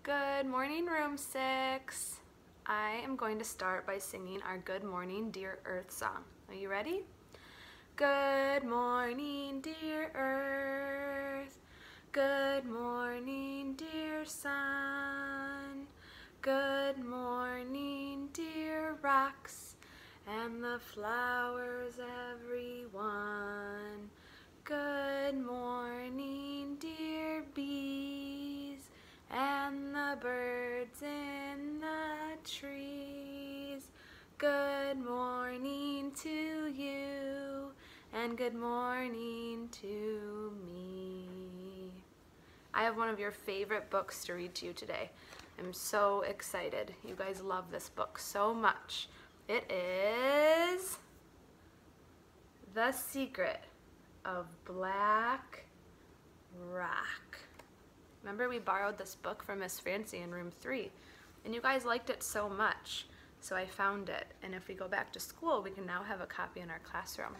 Good morning, room 6. I am going to start by singing our Good Morning, Dear Earth song. Are you ready? Good morning, dear Earth. Good morning, dear sun. Good morning, dear rocks and the flowers, everyone. Good morning, dear bees and the birds in the trees. Good morning to you and good morning to me. I have one of your favorite books to read to you today. I'm so excited. You guys love this book so much. It is The Secret of Black Rock. Remember, we borrowed this book from Miss Francie in room 3, and you guys liked it so much, so I found it. And if we go back to school, we can now have a copy in our classroom.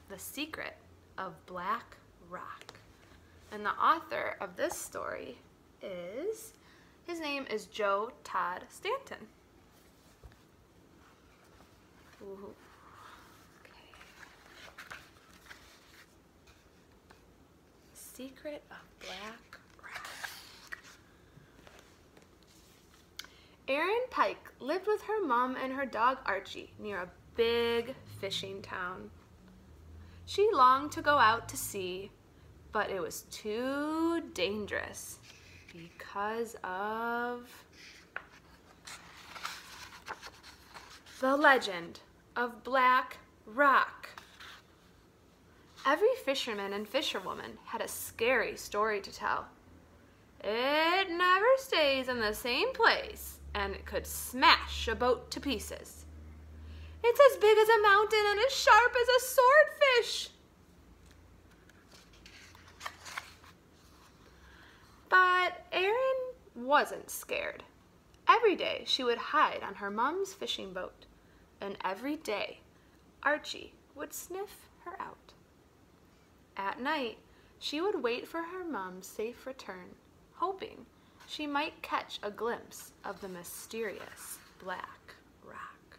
The Secret of Black Rock. And the author of this story is, his name is Joe Todd Stanton. Ooh. Secret of Black Rock. Erin Pike lived with her mom and her dog Archie near a big fishing town. She longed to go out to sea, but it was too dangerous because of the legend of Black Rock. Every fisherman and fisherwoman had a scary story to tell. It never stays in the same place, and it could smash a boat to pieces. It's as big as a mountain and as sharp as a swordfish. But Erin wasn't scared. Every day she would hide on her mom's fishing boat, and every day Archie would sniff her out. At night, she would wait for her mom's safe return, hoping she might catch a glimpse of the mysterious Black Rock.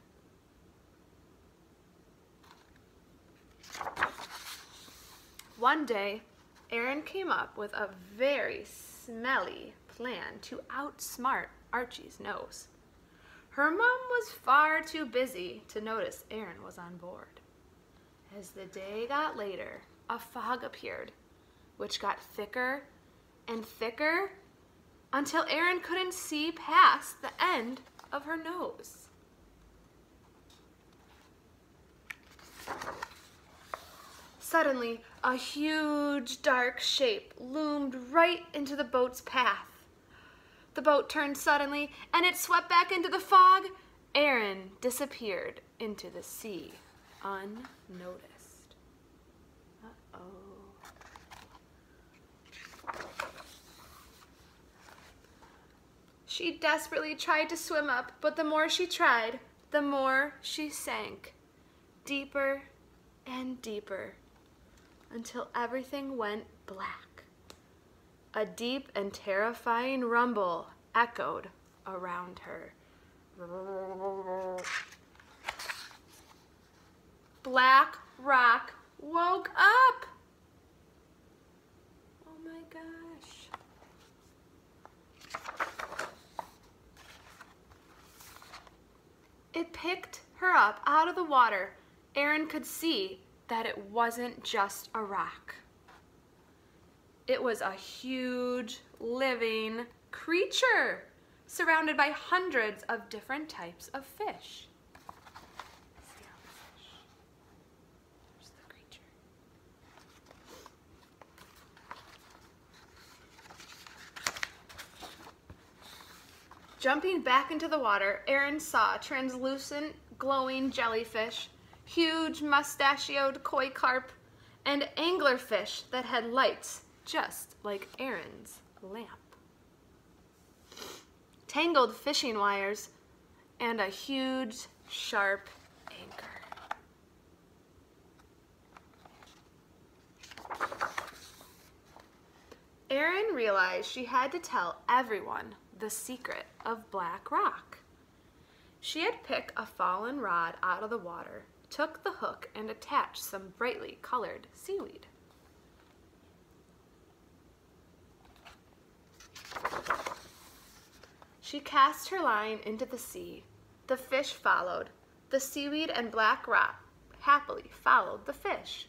One day, Erin came up with a very smelly plan to outsmart Archie's nose. Her mom was far too busy to notice Erin was on board. As the day got later, a fog appeared, which got thicker and thicker until Erin couldn't see past the end of her nose. Suddenly, a huge dark shape loomed right into the boat's path. The boat turned suddenly, and it swept back into the fog. Erin disappeared into the sea unnoticed. She desperately tried to swim up, but the more she tried, the more she sank, deeper and deeper, until everything went black. A deep and terrifying rumble echoed around her. Black Rock woke up. Oh my gosh. It picked her up out of the water. Erin could see that it wasn't just a rock. It was a huge living creature surrounded by hundreds of different types of fish. See all the fish? There's the creature. Jumping back into the water, Erin saw translucent, glowing jellyfish, huge mustachioed koi carp, and anglerfish that had lights just like Erin's lamp. Tangled fishing wires, and a huge, sharp anchor. Erin realized she had to tell everyone the secret of Black Rock. She had picked a fallen rod out of the water, took the hook, and attached some brightly colored seaweed. She cast her line into the sea. The fish followed. The seaweed and Black Rock happily followed the fish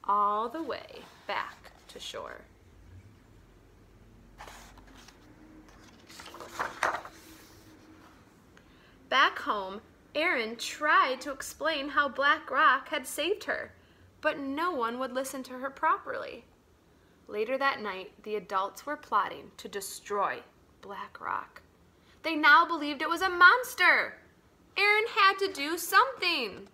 all the way back to shore. Back home, Erin tried to explain how Black Rock had saved her, but no one would listen to her properly. Later that night, the adults were plotting to destroy Black Rock. They now believed it was a monster. Erin had to do something.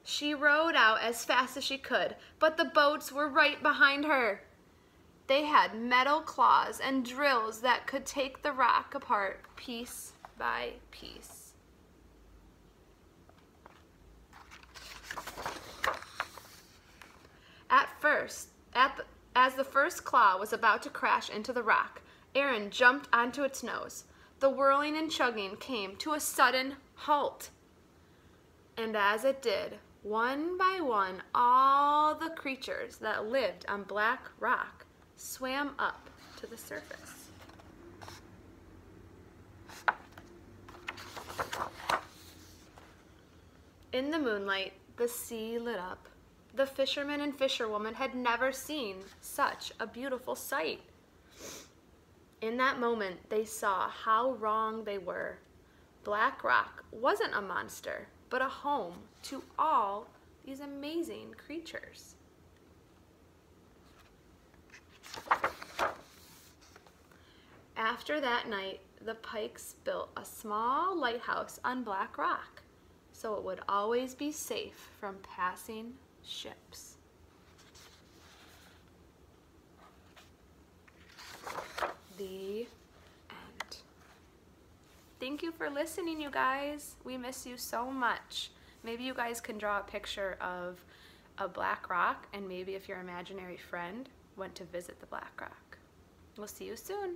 She rowed out as fast as she could, but the boats were right behind her. They had metal claws and drills that could take the rock apart piece by piece. As the first claw was about to crash into the rock, Erin jumped onto its nose. The whirling and chugging came to a sudden halt. And as it did, one by one, all the creatures that lived on Black Rock swam up to the surface. In the moonlight, the sea lit up. The fisherman and fisherwoman had never seen such a beautiful sight. In that moment, they saw how wrong they were. Black Rock wasn't a monster, but a home to all these amazing creatures. After that night, the Pikes built a small lighthouse on Black Rock, so it would always be safe from passing ships. The end. Thank you for listening, you guys. We miss you so much. Maybe you guys can draw a picture of a Black Rock, and maybe if your imaginary friend went to visit the Black Rock. We'll see you soon.